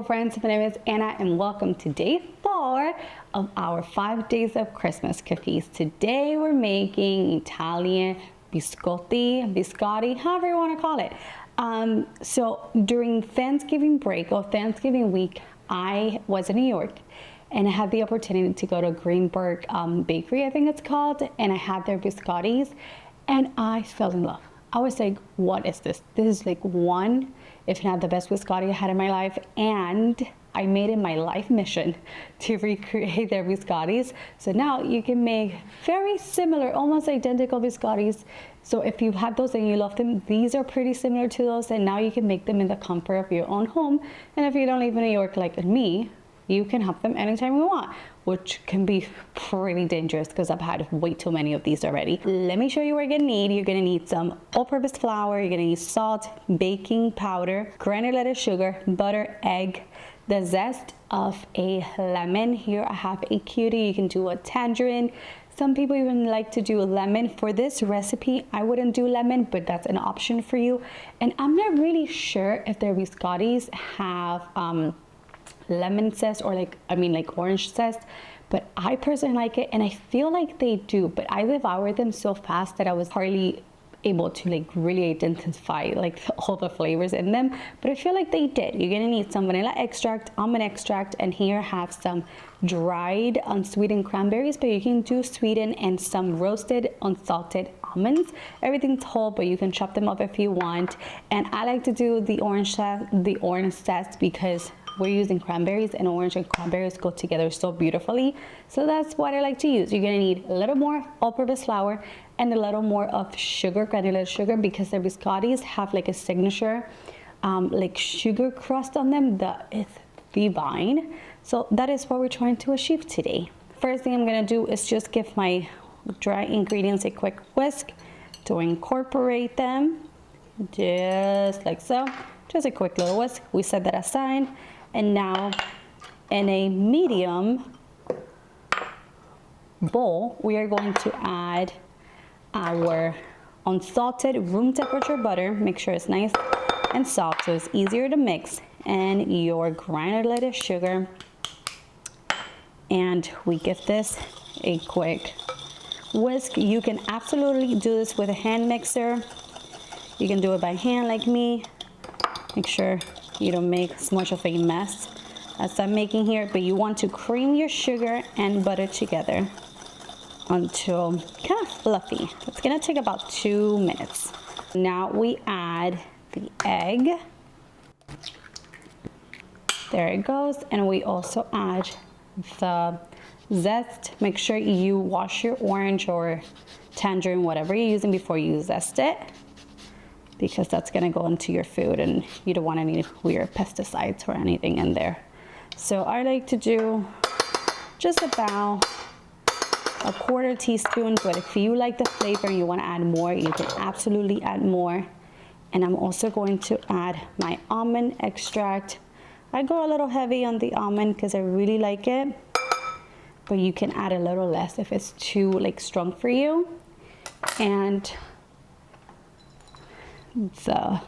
friends, my name is Anna and welcome to day 4 of our 5 days of Christmas cookies. Today we're making Italian biscotti, however you want to call it. So during Thanksgiving break or Thanksgiving week, I was in New York and I had the opportunity to go to Greenberg Bakery, I think it's called, and I had their biscottis and I fell in love. I was like, what is this? This is like one, if not the best biscotti I had in my life, and I made it my life mission to recreate their biscottis. So now you can make very similar, almost identical biscottis. So if you had those and you love them, these are pretty similar to those, and now you can make them in the comfort of your own home. And if you don't live in New York like me, you can have them anytime you want, which can be pretty dangerous because I've had way too many of these already. Let me show you what you're gonna need. You're gonna need some all-purpose flour, you're gonna need salt, baking powder, granulated sugar, butter, egg, the zest of a lemon. Here I have a cutie, you can do a tangerine. Some people even like to do lemon. For this recipe, I wouldn't do lemon, but that's an option for you. And I'm not really sure if their biscottis have lemon zest or like orange zest, but I personally like it and I feel like they do, but I devoured them so fast that I was hardly able to like really identify like all the flavors in them, but I feel like they did. You're gonna need some vanilla extract, almond extract, and here I have some dried unsweetened cranberries, but you can do sweetened, and some roasted unsalted almonds. Everything's whole, but you can chop them up if you want. And I like to do the orange zest because we're using cranberries, and orange and cranberries go together so beautifully. So that's what I like to use. You're gonna need a little more all-purpose flour and a little more of sugar, granulated sugar, because their biscottis have like a signature like sugar crust on them that is divine. So that is what we're trying to achieve today. First thing I'm gonna do is just give my dry ingredients a quick whisk to incorporate them, just like so. Just a quick little whisk. We set that aside. And now in a medium bowl, we are going to add our unsalted room temperature butter. Make sure it's nice and soft so it's easier to mix, and your granulated sugar. And we give this a quick whisk. You can absolutely do this with a hand mixer. You can do it by hand like me. Make sure you don't make as much of a mess as I'm making here, but you want to cream your sugar and butter together until kind of fluffy. It's gonna take about 2 minutes. Now we add the egg. There it goes. And we also add the zest. Make sure you wash your orange or tangerine, whatever you're using, before you zest it, because that's gonna go into your food and you don't want any weird pesticides or anything in there. So I like to do just about a 1/4 teaspoon, but if you like the flavor and you wanna add more, you can absolutely add more. And I'm also going to add my almond extract. I go a little heavy on the almond because I really like it, but you can add a little less if it's too like strong for you. And the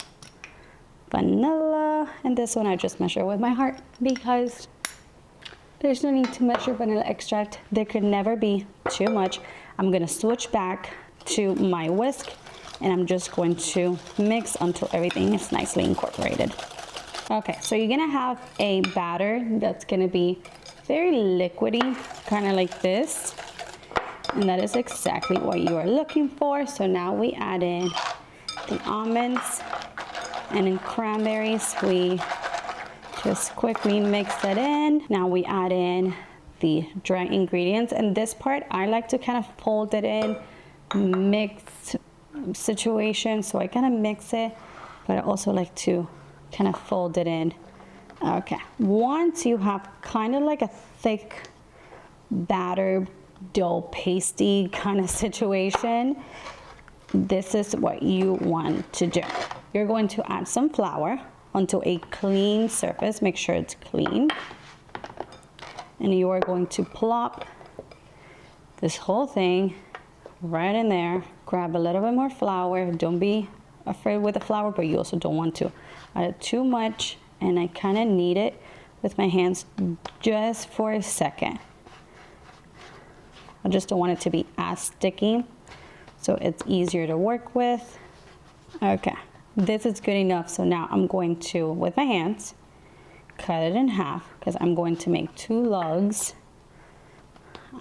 vanilla, and this one I just measure with my heart because there's no need to measure vanilla extract. There could never be too much. I'm gonna switch back to my whisk and I'm just going to mix until everything is nicely incorporated. Okay, so you're gonna have a batter that's gonna be very liquidy, kind of like this, and that is exactly what you are looking for. So now we add in the almonds, and in cranberries we just quickly mix that in. Now we add in the dry ingredients, and this part I like to kind of fold it in, mixed situation, so I kind of mix it, but I also like to kind of fold it in. Okay, once you have kind of like a thick batter dough pasty kind of situation, this is what you want to do. You're going to add some flour onto a clean surface. Make sure it's clean. And you are going to plop this whole thing right in there. Grab a little bit more flour. Don't be afraid with the flour, but you also don't want to add too much. And I kind of knead it with my hands just for a second. I just don't want it to be as sticky, so it's easier to work with. Okay, this is good enough. So now I'm going to, with my hands, cut it in half because I'm going to make 2 logs.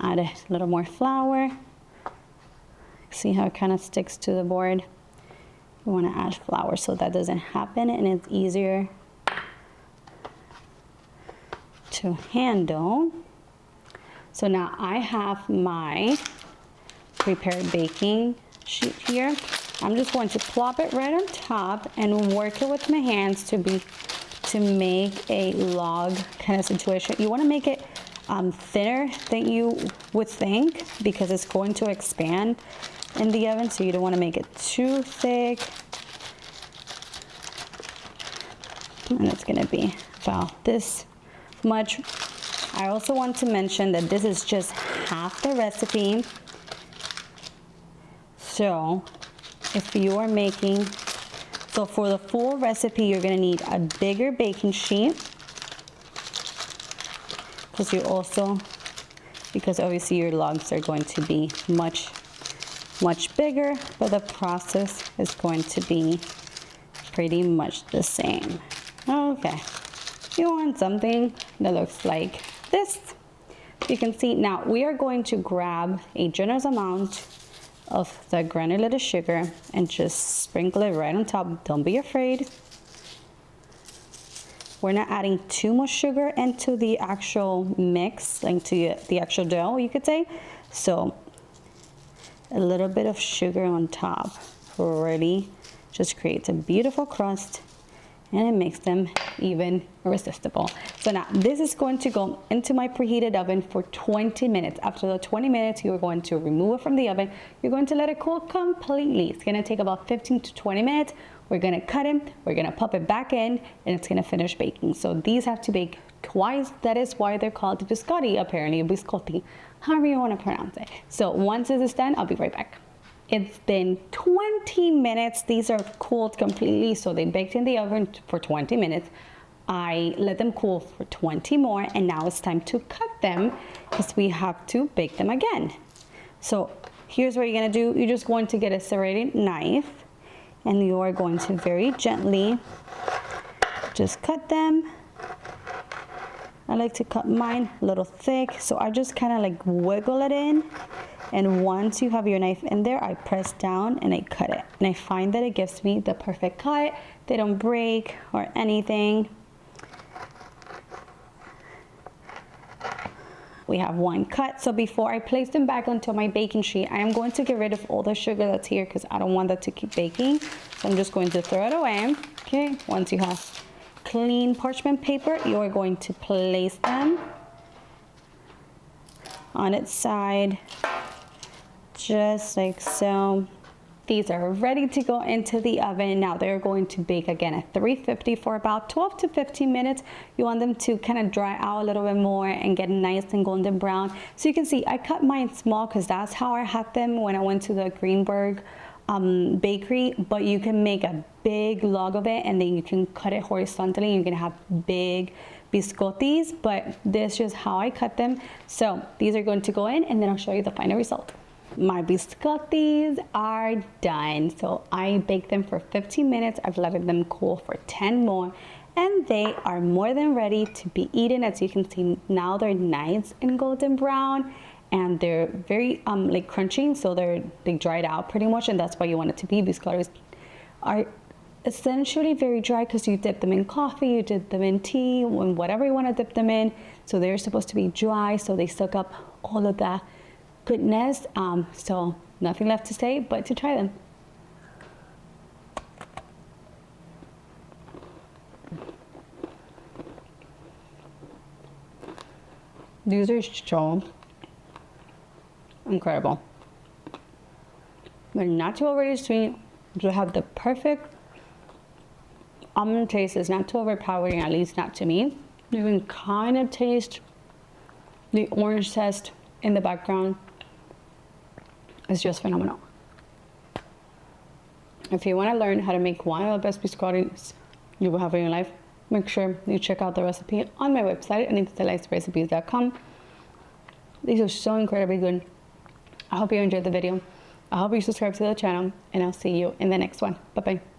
Add a little more flour. See how it kind of sticks to the board? You want to add flour so that doesn't happen and it's easier to handle. So now I have my prepared baking sheet here. I'm just going to plop it right on top and work it with my hands to make a log kind of situation. You want to make it thinner than you would think because it's going to expand in the oven, so you don't want to make it too thick. And it's going to be about this much. I also want to mention that this is just half the recipe. So if you are making, so for the full recipe, you're going to need a bigger baking sheet. Because obviously your logs are going to be much bigger, but the process is going to be pretty much the same. Okay, you want something that looks like this. You can see now we are going to grab a generous amount of the granulated sugar and just sprinkle it right on top. Don't be afraid. We're not adding too much sugar into the actual mix, into the actual dough, you could say. So a little bit of sugar on top really just creates a beautiful crust and it makes them even irresistible. So now this is going to go into my preheated oven for 20 minutes. After the 20 minutes, you're going to remove it from the oven. You're going to let it cool completely. It's gonna take about 15 to 20 minutes. We're gonna cut it, we're gonna pop it back in, and it's gonna finish baking. So these have to bake twice. That is why they're called biscotti, apparently, biscotti, however you wanna pronounce it. So once this is done, I'll be right back. It's been 20 minutes. These are cooled completely, so they baked in the oven for 20 minutes. I let them cool for 20 more, and now it's time to cut them because we have to bake them again. So here's what you're gonna do. You're just going to get a serrated knife, and you are going to very gently just cut them. I like to cut mine a little thick, so I just kind of like wiggle it in. And once you have your knife in there, I press down and I cut it. And I find that it gives me the perfect cut. They don't break or anything. We have one cut. So before I place them back onto my baking sheet, I am going to get rid of all the sugar that's here because I don't want that to keep baking. So I'm just going to throw it away. Okay, once you have clean parchment paper, you are going to place them on its side, just like so. These are ready to go into the oven. Now they're going to bake again at 350 for about 12 to 15 minutes. You want them to kind of dry out a little bit more and get nice and golden brown. So you can see I cut mine small because that's how I had them when I went to the Greenberg bakery, but you can make a big log of it and then you can cut it horizontally. You can have big biscottis, but this is just how I cut them. So these are going to go in and then I'll show you the final result. My biscottis are done. So I baked them for 15 minutes. I've let them cool for 10 more and they are more than ready to be eaten. As you can see now, they're nice and golden brown and they're very like crunchy, so they dried out pretty much, and that's why you want it to be. Biscottis are essentially very dry because you dip them in coffee, you dip them in tea, whatever you want to dip them in. So they're supposed to be dry, so they soak up all of that goodness. So nothing left to say but to try them. These are so incredible. They're not too overly sweet. You have the perfect almond taste. It's not too overpowering, at least not to me. You can kind of taste the orange zest in the background. It's just phenomenal. If you want to learn how to make one of the best biscottis you will have in your life, make sure you check out the recipe on my website, anitarecipes.com. These are so incredibly good. I hope you enjoyed the video. I hope you subscribe to the channel, and I'll see you in the next one. Bye-bye.